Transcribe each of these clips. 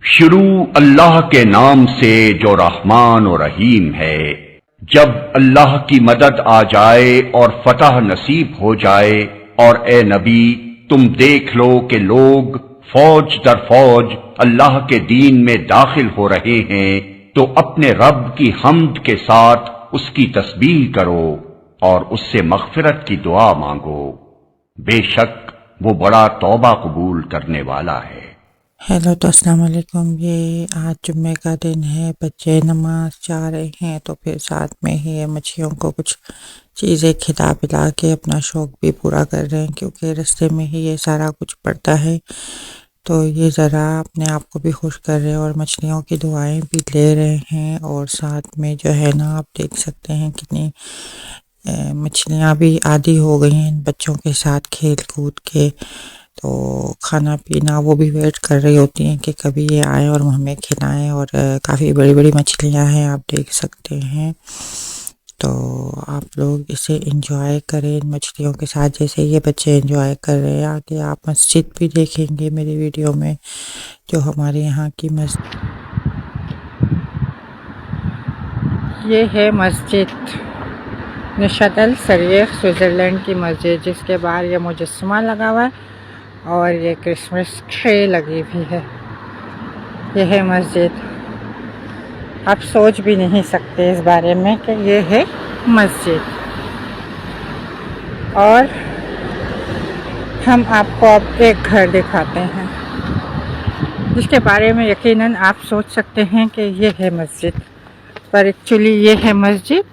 शुरू अल्लाह के नाम से जो रहमान और रहीम है। जब अल्लाह की मदद आ जाए और फतह नसीब हो जाए, और ए नबी तुम देख लो कि लोग फौज दर फौज अल्लाह के दीन में दाखिल हो रहे हैं, तो अपने रब की हम्द के साथ उसकी तस्बीह करो और उससे मग़फ़िरत की दुआ मांगो। बेशक वो बड़ा तौबा कबूल करने वाला है। हेलो तो अस्सलाम वालेकुम। ये आज जुम्मे का दिन है, बच्चे नमाज जा रहे हैं, तो फिर साथ में ही ये मच्छियों को कुछ चीज़ें खिला पिला के अपना शौक़ भी पूरा कर रहे हैं, क्योंकि रास्ते में ही ये सारा कुछ पड़ता है। तो ये ज़रा अपने आप को भी खुश कर रहे हैं और मछलियों की दुआएं भी ले रहे हैं। और साथ में जो है ना, आप देख सकते हैं कितनी मछलियाँ भी आदी हो गई हैं इन बच्चों के साथ खेल कूद के। तो खाना पीना वो भी वेट कर रही होती हैं कि कभी ये आए और हमें खिलाएं। और काफ़ी बड़ी बड़ी मछलियां हैं, आप देख सकते हैं। तो आप लोग इसे एंजॉय करें इन मछलियों के साथ, जैसे ये बच्चे एंजॉय कर रहे हैं। आगे आप मस्जिद भी देखेंगे मेरी वीडियो में, जो हमारे यहाँ की मस्जिद, ये है मस्जिद नशत अल शरीफ स्विट्ज़रलैंड की मस्जिद, जिसके बाहर ये मुजस्समा लगा हुआ है और ये क्रिसमस ट्री लगी हुई है। यह है मस्जिद। आप सोच भी नहीं सकते इस बारे में कि ये है मस्जिद। और हम आपको अब एक घर दिखाते हैं, जिसके बारे में यकीनन आप सोच सकते हैं कि ये है मस्जिद, पर एक्चुअली ये है मस्जिद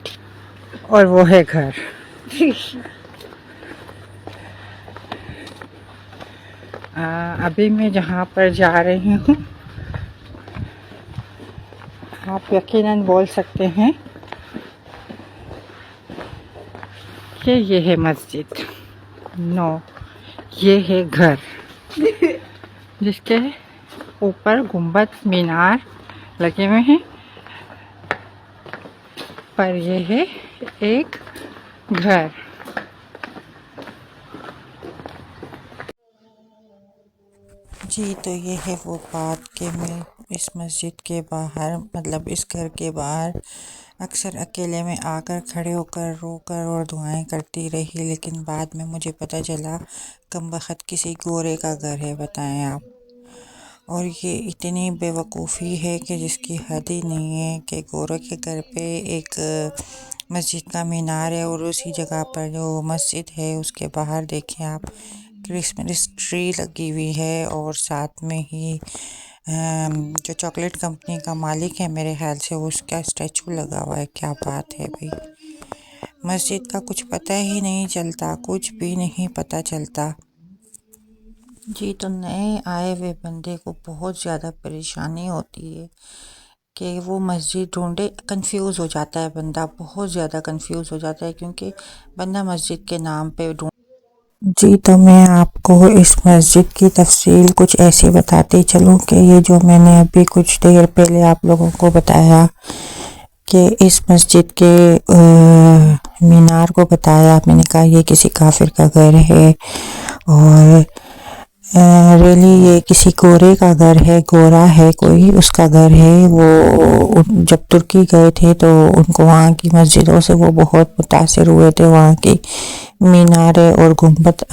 और वो है घर। अभी मैं जहाँ पर जा रही हूँ, आप यकीनन बोल सकते हैं कि ये है मस्जिद। नो, ये है घर, जिसके ऊपर गुंबद मीनार लगे हुए हैं, पर ये है एक घर। जी, तो ये है वो बात कि मैं इस मस्जिद के बाहर, मतलब इस घर के बाहर अक्सर अकेले में आकर खड़े होकर रोकर और दुआएं करती रही, लेकिन बाद में मुझे पता चला कमबख्त किसी गोरे का घर है, बताएं आप। और ये इतनी बेवकूफ़ी है कि जिसकी हद ही नहीं है, कि गोरे के घर पे एक मस्जिद का मीनार है और उसी जगह पर जो मस्जिद है उसके बाहर देखें आप, क्रिसमस ट्री लगी हुई है। और साथ में ही जो चॉकलेट कंपनी का मालिक है, मेरे ख्याल से उसका स्टैचू लगा हुआ है। क्या बात है भाई, मस्जिद का कुछ पता ही नहीं चलता, कुछ भी नहीं पता चलता। जी, तो नए आए हुए बंदे को बहुत ज़्यादा परेशानी होती है कि वो मस्जिद ढूंढे, कंफ्यूज हो जाता है बंदा, बहुत ज़्यादा कंफ्यूज हो जाता है, क्योंकि बंदा मस्जिद के नाम पे ढूंढ। जी, तो मैं आपको इस मस्जिद की तफसील कुछ ऐसे बताते चलूँ कि ये जो मैंने अभी कुछ देर पहले आप लोगों को बताया कि इस मस्जिद के मीनार को बताया, मैंने कहा ये किसी काफिर का घर है। और रियली ये किसी गोरे का घर है, गोरा है कोई, उसका घर है। वो जब तुर्की गए थे तो उनको वहाँ की मस्जिदों से वो बहुत मुतासिर हुए थे, वहाँ की मीनारे और गुंबद।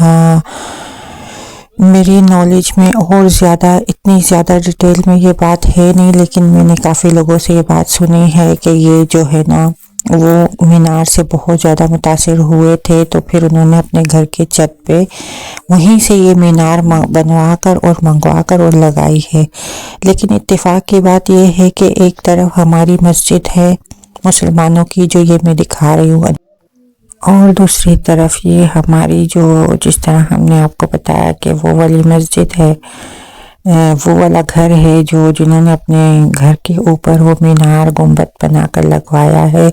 मेरी नॉलेज में और ज़्यादा, इतनी ज़्यादा डिटेल में ये बात है नहीं, लेकिन मैंने काफ़ी लोगों से ये बात सुनी है कि ये जो है ना, वो मीनार से बहुत ज़्यादा मुतासिर हुए थे, तो फिर उन्होंने अपने घर के छत पे वहीं से ये मीनार बनवा कर और मंगवा कर और लगाई है। लेकिन इत्तेफाक की बात यह है कि एक तरफ हमारी मस्जिद है मुसलमानों की, जो ये मैं दिखा रही हूँ, और दूसरी तरफ ये हमारी जो, जिस तरह हमने आपको बताया कि वो वाली मस्जिद है, वो वाला घर है जो जिन्होंने अपने घर के ऊपर वो मीनार गुंबद बनाकर लगवाया है,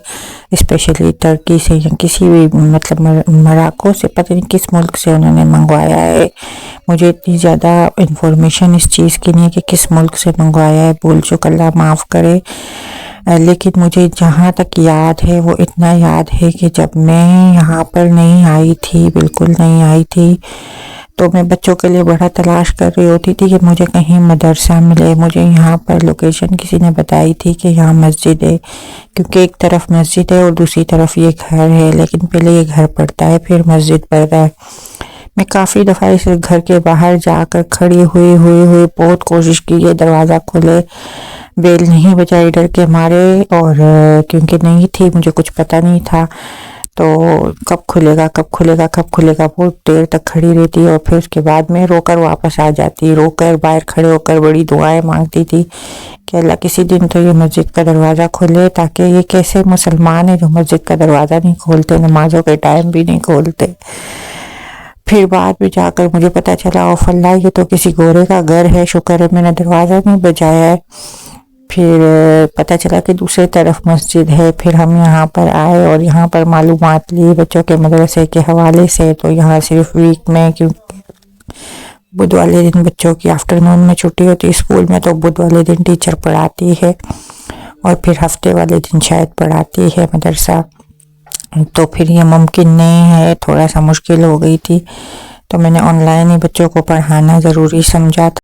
स्पेशली टर्की से या किसी भी, मतलब मोरक्को से, पता नहीं किस मुल्क से उन्होंने मंगवाया है। मुझे इतनी ज़्यादा इंफॉर्मेशन इस चीज़ की नहीं है कि किस मुल्क से मंगवाया है, भूल चूक, अल्लाह माफ़ करे। लेकिन मुझे जहाँ तक याद है, वो इतना याद है कि जब मैं यहाँ पर नहीं आई थी, बिल्कुल नहीं आई थी, तो मैं बच्चों के लिए बड़ा तलाश कर रही होती थी कि मुझे कहीं मदरसा मिले। मुझे यहाँ पर लोकेशन किसी ने बताई थी कि यहाँ मस्जिद है, क्योंकि एक तरफ मस्जिद है और दूसरी तरफ ये घर है, लेकिन पहले ये घर पड़ता है फिर मस्जिद पड़ता है। मैं काफ़ी दफ़ा इस घर के बाहर जाकर खड़ी हुई बहुत कोशिश की ये दरवाज़ा खोले, बेल नहीं बजाई डर के मारे, और क्योंकि नहीं थी, मुझे कुछ पता नहीं था, तो कब खुलेगा बहुत देर तक खड़ी रहती और फिर उसके बाद में रोकर वापस आ जाती। रोकर बाहर खड़े होकर बड़ी दुआएं मांगती थी कि अल्लाह किसी दिन तो ये मस्जिद का दरवाज़ा खोले, ताकि ये कैसे मुसलमान है जो मस्जिद का दरवाज़ा नहीं खोलते, नमाजों के टाइम भी नहीं खोलते। फिर बाद में जाकर मुझे पता चला, ओ अल्लाह ये तो किसी गोरे का घर है, शुक्र है मैंने दरवाज़ा नहीं बजाया है। फिर पता चला कि दूसरी तरफ मस्जिद है। फिर हम यहाँ पर आए और यहाँ पर मालूमात ली बच्चों के मदरसे के हवाले से। तो यहाँ सिर्फ वीक में, क्योंकि बुध वाले दिन बच्चों की आफ्टरनून में छुट्टी होती है स्कूल में, तो बुध वाले दिन टीचर पढ़ाती है और फिर हफ्ते वाले दिन शायद पढ़ाती है मदरसा। तो फिर ये मुमकिन नहीं है, थोड़ा सा मुश्किल हो गई थी, तो मैंने ऑनलाइन ही बच्चों को पढ़ाना ज़रूरी समझा था।